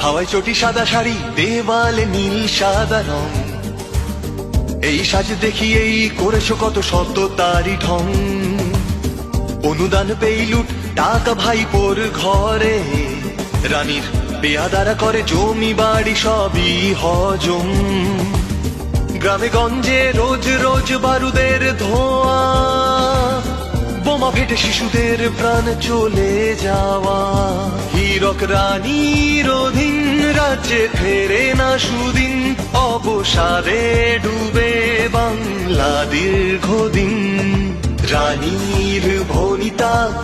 হাওয়ায় চটি সাদা শাড়ি, দেওয়ালে নীল সাদা রং, এই সাজ দেখিয়েই করেছো কত শত তারি ঢং। অনুদান পেই লুট টাকা ভাইপোর ঘরে, রানীর বেয়াদারা করে জমি বাড়ি সবই হজম। গ্রামে গঞ্জে রোজ রোজ বারুদের ধোঁয়া, বোমা ফেটে শিশুদের প্রাণ চলে যাওয়া। হীরক রানীর অধীন রাজ্যে ফেরে না সুদিন, অবসাদে ডুবে বাংলা দীর্ঘদিন। রানীর ভনিতা